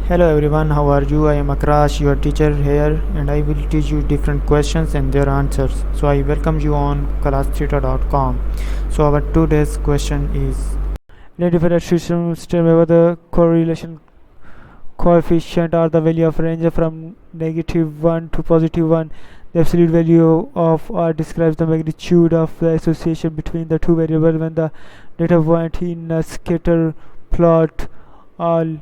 Hello everyone, how are you? I am Akrash, your teacher here, and I will teach you different questions and their answers. So I welcome you on classtheta.com. So our today's question is: Identify the system where the correlation coefficient or the value of range from -1 to +1. The absolute value of R describes the magnitude of the association between the two variables when the data point in a scatter plot all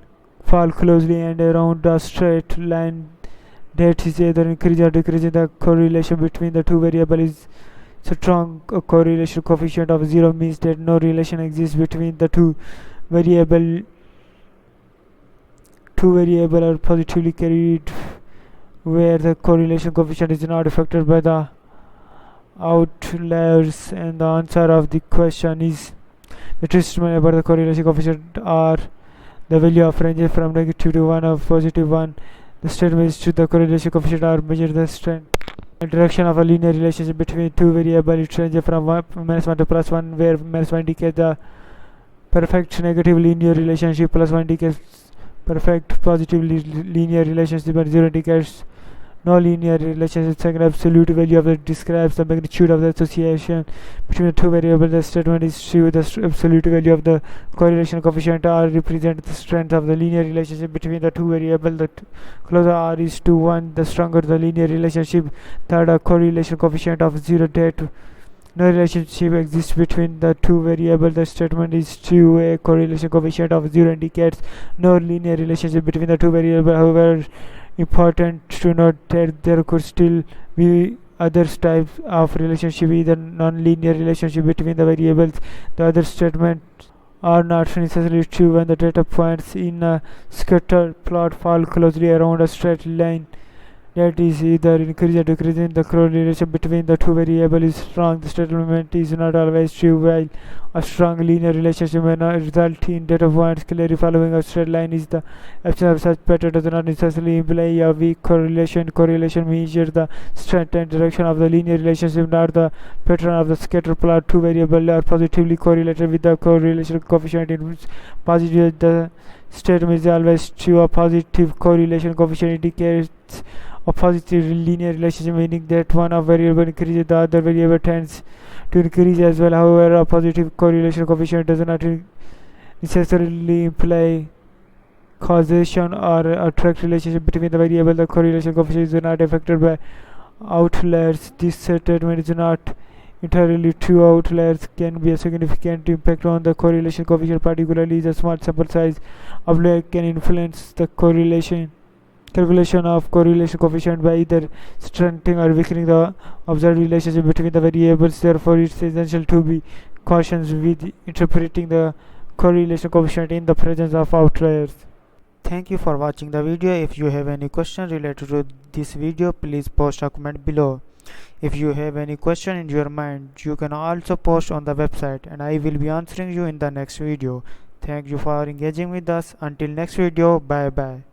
fall closely and around a straight line that is either increasing or decreasing. The correlation between the two variables is strong. A correlation coefficient of 0 means that no relation exists between the variable two variables are positively carried, where the correlation coefficient is not affected by the outliers. And the answer of the question is: the treatment about the correlation coefficient are the value of range from -1 or +1. The statement is true. The correlation coefficient are measure the strength and direction of a linear relationship between two variables. It ranges from -1 to +1, where -1 indicates the perfect negative linear relationship, +1 indicates perfect positive linear relationship, and 0 indicates no linear relationship. Second, absolute value of the describes the magnitude of the association between the two variables. The statement is true. The absolute value of the correlation coefficient R represents the strength of the linear relationship between the two variables. The closer R is to 1, the stronger the linear relationship. Third, a correlation coefficient of 0 that no relationship exists between the two variables. The statement is true. A correlation coefficient of 0 indicates no linear relationship between the two variables. However, important to note that there could still be other types of relationship, either non-linear relationship between the variables. The other statements are not necessarily true when the data points in a scatter plot fall closely around a straight line that is either increasing or decreasing. The correlation between the two variables is strong. The statement is not always true. While a strong linear relationship may not result in data points clearly following a straight line, is the absence of such pattern does not necessarily imply a weak correlation. Correlation measures the strength and direction of the linear relationship, not the pattern of the scatter plot. Two variables are positively correlated with the correlation coefficient in positive. The statement is always true. A positive correlation coefficient indicates a positive linear relationship, meaning that one of variable increases, the other variable tends to increase as well. However, a positive correlation coefficient does not necessarily imply causation or a direct relationship between the variable. The correlation coefficient is not affected by outliers. This statement is not entirely true. Outliers can be a significant impact on the correlation coefficient, particularly the small sample size. Outlier can influence the calculation of correlation coefficient by either strengthening or weakening the observed relationship between the variables. Therefore, it's essential to be cautious with interpreting the correlation coefficient in the presence of outliers. Thank you for watching the video. If you have any question related to this video, please post a comment below. If you have any question in your mind, you can also post on the website and I will be answering you in the next video. Thank you for engaging with us. Until next video, bye bye.